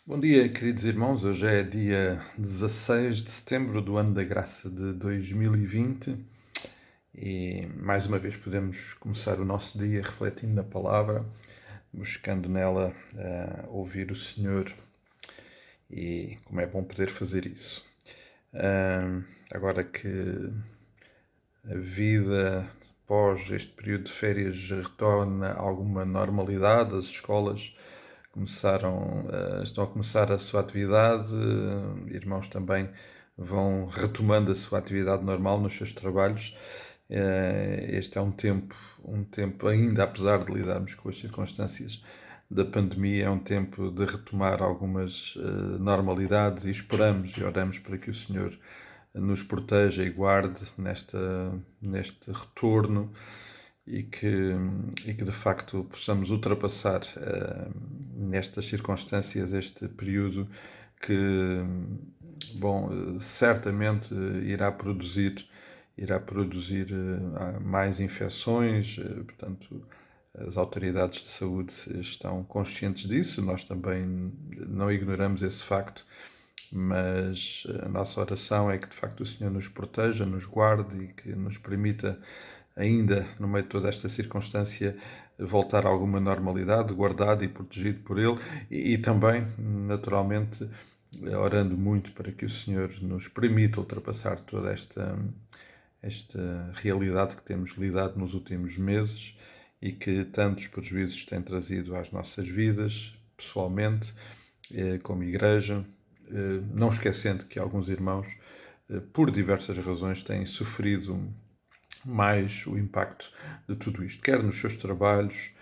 Bom dia, queridos irmãos. Hoje é dia 16 de setembro do ano da graça de 2020 e mais uma vez podemos começar o nosso dia refletindo na palavra, buscando nela ouvir o Senhor, e como é bom poder fazer isso. Agora que a vida pós este período de férias retorna a alguma normalidade, as escolas estão a começar a sua atividade, irmãos também vão retomando a sua atividade normal nos seus trabalhos. Este é um tempo ainda, apesar de lidarmos com as circunstâncias da pandemia, é um tempo de retomar algumas normalidades, e esperamos e oramos para que o Senhor nos proteja e guarde neste retorno, e que de facto possamos ultrapassar nestas circunstâncias este período que, bom, certamente irá produzir mais infecções. Portanto, as autoridades de saúde estão conscientes disso, nós também não ignoramos esse facto, mas a nossa oração é que de facto o Senhor nos proteja, nos guarde e que nos permita, ainda no meio de toda esta circunstância, voltar a alguma normalidade, guardado e protegido por Ele, e também, naturalmente, orando muito para que o Senhor nos permita ultrapassar toda esta realidade que temos lidado nos últimos meses e que tantos prejuízos tem trazido às nossas vidas, pessoalmente, como igreja, não esquecendo que alguns irmãos, por diversas razões, têm sofrido mais o impacto de tudo isto, quer nos seus trabalhos,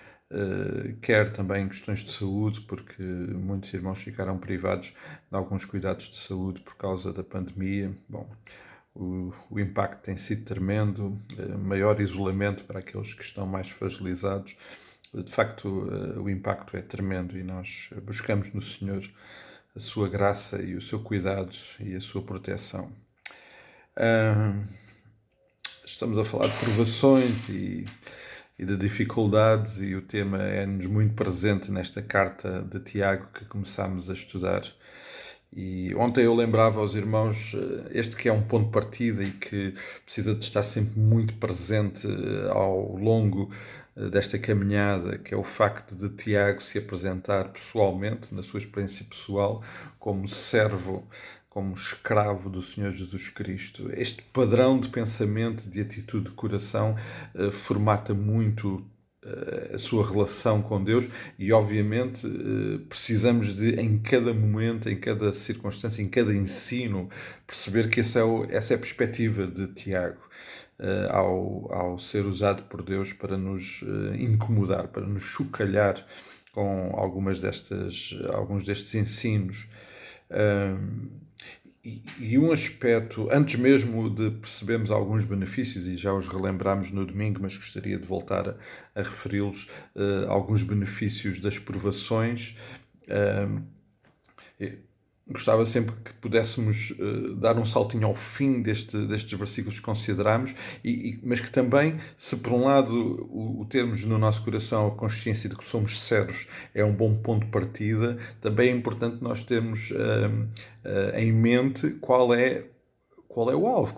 quer também em questões de saúde, porque muitos irmãos ficaram privados de alguns cuidados de saúde por causa da pandemia. Bom, o impacto tem sido tremendo, maior isolamento para aqueles que estão mais fragilizados. De facto, o impacto é tremendo e nós buscamos no Senhor a sua graça e o seu cuidado e a sua proteção. Estamos a falar de provações e de dificuldades, e o tema é-nos muito presente nesta carta de Tiago que começámos a estudar. E ontem eu lembrava aos irmãos este que é um ponto de partida e que precisa de estar sempre muito presente ao longo desta caminhada, que é o facto de Tiago se apresentar pessoalmente, na sua experiência pessoal, como servo, como escravo do Senhor Jesus Cristo. Este padrão de pensamento, de atitude de coração, formata muito a sua relação com Deus, e obviamente precisamos de, em cada momento, em cada circunstância, em cada ensino, perceber que essa é a perspectiva de Tiago, ao ser usado por Deus para nos incomodar, para nos chocalhar com alguns destes ensinos. E um aspecto, antes mesmo de percebermos alguns benefícios, e já os relembramos no domingo, mas gostaria de voltar a referi-los, alguns benefícios das provações. Gostava sempre que pudéssemos dar um saltinho ao fim destes versículos que consideramos, mas que também, se por um lado o termos no nosso coração a consciência de que somos servos é um bom ponto de partida, também é importante nós termos em mente qual é o alvo,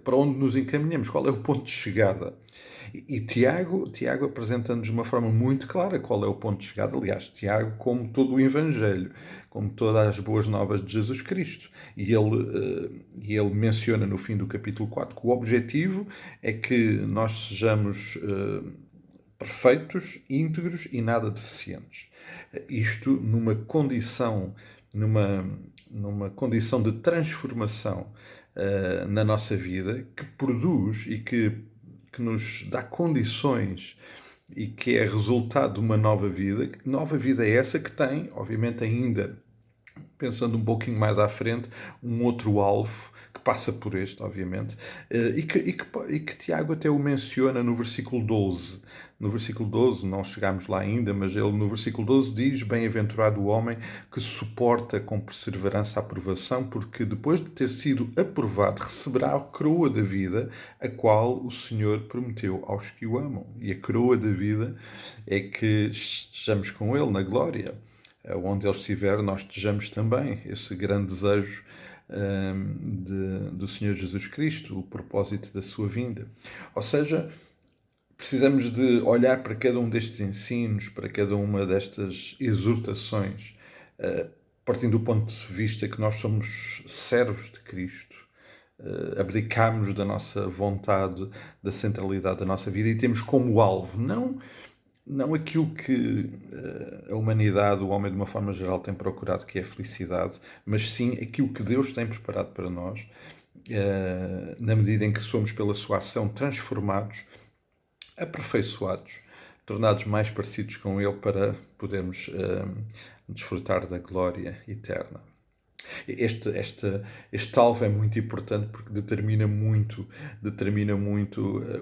para onde nos encaminhamos, qual é o ponto de chegada. E Tiago apresenta-nos de uma forma muito clara qual é o ponto de chegada. Aliás, Tiago, como todo o Evangelho, como todas as boas novas de Jesus Cristo. E ele menciona no fim do capítulo 4 que o objetivo é que nós sejamos perfeitos, íntegros e nada deficientes. Isto numa condição de transformação na nossa vida, que produz e que nos dá condições e que é resultado de uma nova vida. Nova vida é essa que tem, obviamente, ainda pensando um pouquinho mais à frente, um outro alvo que passa por este, obviamente, e que Tiago até o menciona no versículo 12. No versículo 12, não chegámos lá ainda, mas ele no versículo 12 diz: Bem-aventurado o homem que suporta com perseverança a provação, porque depois de ter sido aprovado, receberá a coroa da vida, a qual o Senhor prometeu aos que o amam. E a coroa da vida é que estejamos com ele na glória. onde Ele estiver, nós estejamos também. Esse grande desejo do Senhor Jesus Cristo, o propósito da sua vinda. Ou seja, precisamos de olhar para cada um destes ensinos, para cada uma destas exortações, partindo do ponto de vista que nós somos servos de Cristo, abdicamos da nossa vontade, da centralidade da nossa vida e temos como alvo não aquilo que a humanidade, o homem de uma forma geral tem procurado, que é a felicidade, mas sim aquilo que Deus tem preparado para nós, na medida em que somos pela sua ação transformados, aperfeiçoados, tornados mais parecidos com Ele para podermos desfrutar da glória eterna. Este alvo é muito importante porque determina muito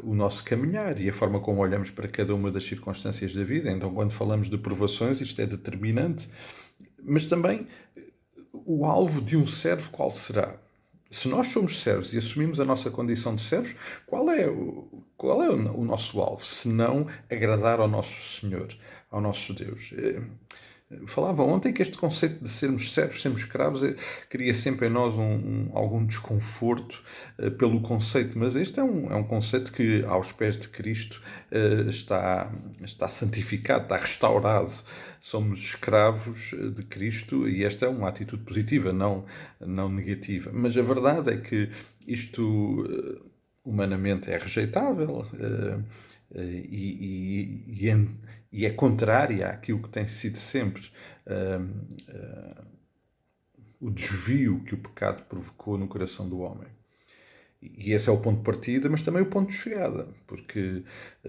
o nosso caminhar e a forma como olhamos para cada uma das circunstâncias da vida. Então, quando falamos de provações, isto é determinante. Mas também o alvo de um servo qual será? Se nós somos servos e assumimos a nossa condição de servos, qual é o nosso alvo? Se não agradar ao nosso Senhor, ao nosso Deus. Falava ontem que este conceito de sermos servos, sermos escravos, cria sempre em nós algum desconforto pelo conceito, mas este é um conceito que, aos pés de Cristo, está santificado, está restaurado. Somos escravos de Cristo e esta é uma atitude positiva, não negativa. Mas a verdade é que isto humanamente é rejeitável e é contrária àquilo que tem sido sempre o desvio que o pecado provocou no coração do homem. E esse é o ponto de partida, mas também o ponto de chegada, porque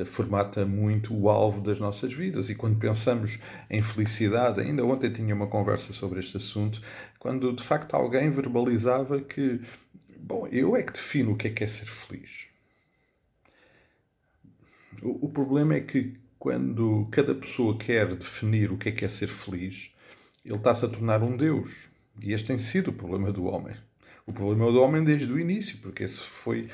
formata muito o alvo das nossas vidas. E quando pensamos em felicidade, ainda ontem tinha uma conversa sobre este assunto, quando de facto alguém verbalizava que, bom, eu é que defino o que é ser feliz. O problema é que quando cada pessoa quer definir o que é ser feliz, ele está-se a tornar um Deus. E este tem sido o problema do homem. O problema do homem desde o início, porque esse foi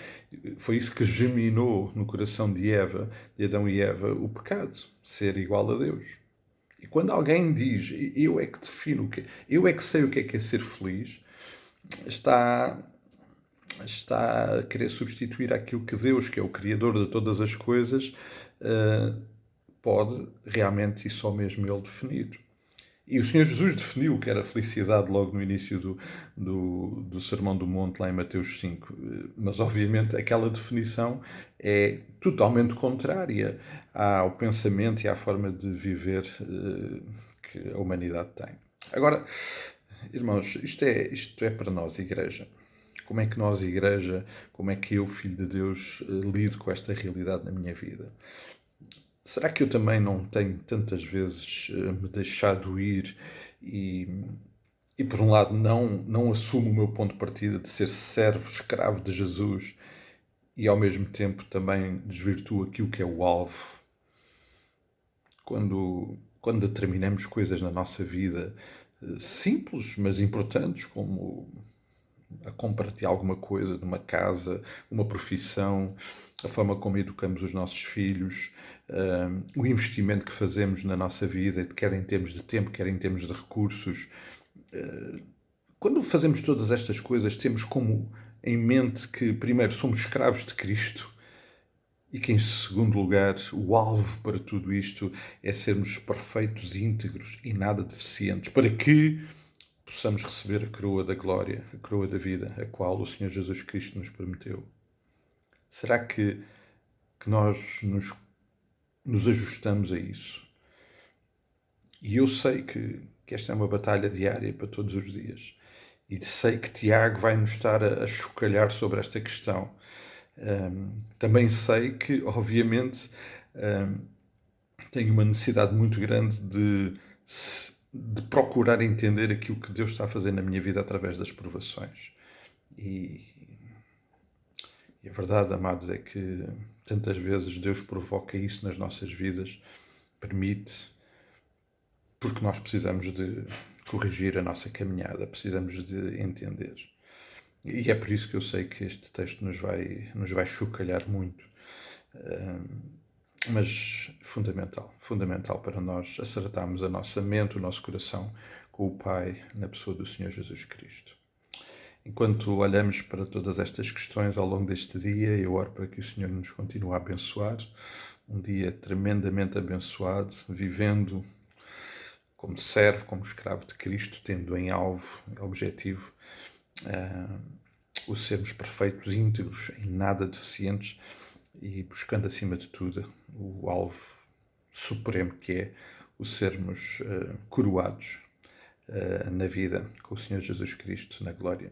isso que germinou no coração de Adão e Eva, o pecado, ser igual a Deus. E quando alguém diz, eu é que defino, eu é que sei o que é ser feliz, está a querer substituir aquilo que Deus, que é o Criador de todas as coisas, pode realmente e só mesmo Ele definir. E o Senhor Jesus definiu o que era felicidade logo no início do Sermão do Monte, lá em Mateus 5. Mas, obviamente, aquela definição é totalmente contrária ao pensamento e à forma de viver que a humanidade tem. Agora, irmãos, isto é para nós, Igreja. Como é que nós, Igreja, como é que eu, Filho de Deus, lido com esta realidade na minha vida? Será que eu também não tenho tantas vezes me deixado ir e por um lado não assumo o meu ponto de partida de ser servo, escravo de Jesus e ao mesmo tempo também desvirtuo aquilo que é o alvo? Quando determinamos coisas na nossa vida simples, mas importantes, como a compra de alguma coisa, de uma casa, uma profissão, a forma como educamos os nossos filhos, o investimento que fazemos na nossa vida, quer em termos de tempo, quer em termos de recursos. Quando fazemos todas estas coisas, temos como em mente que, primeiro, somos escravos de Cristo e que, em segundo lugar, o alvo para tudo isto é sermos perfeitos, íntegros e nada deficientes, para que possamos receber a coroa da glória, a coroa da vida, a qual o Senhor Jesus Cristo nos prometeu. Será que nós nos ajustamos a isso? E eu sei que esta é uma batalha diária para todos os dias. E sei que Tiago vai nos estar a chocalhar sobre esta questão. Também sei que, obviamente, tenho uma necessidade muito grande de procurar entender aquilo que Deus está a fazer na minha vida através das provações. E a verdade, amados, é que tantas vezes Deus provoca isso nas nossas vidas, permite, porque nós precisamos de corrigir a nossa caminhada, precisamos de entender. E é por isso que eu sei que este texto nos vai chocalhar muito. mas fundamental para nós acertarmos a nossa mente, o nosso coração com o Pai na pessoa do Senhor Jesus Cristo. Enquanto olhamos para todas estas questões ao longo deste dia, eu oro para que o Senhor nos continue a abençoar. Um dia tremendamente abençoado, vivendo como servo, como escravo de Cristo, tendo em alvo, objetivo, o sermos perfeitos, íntegros, em nada deficientes e buscando acima de tudo o alvo supremo que é o sermos coroados na vida com o Senhor Jesus Cristo, na glória.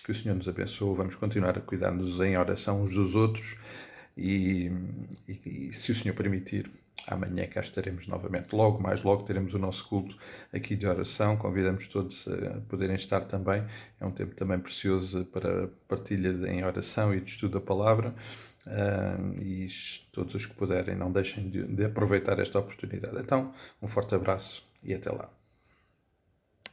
Que o Senhor nos abençoe. Vamos continuar a cuidar-nos em oração uns dos outros e se o Senhor permitir, amanhã cá estaremos novamente. Mais logo teremos o nosso culto aqui de oração. Convidamos todos a poderem estar também. É um tempo também precioso para partilha em oração e de estudo da palavra. E todos os que puderem, não deixem de aproveitar esta oportunidade. Então, um forte abraço e até lá.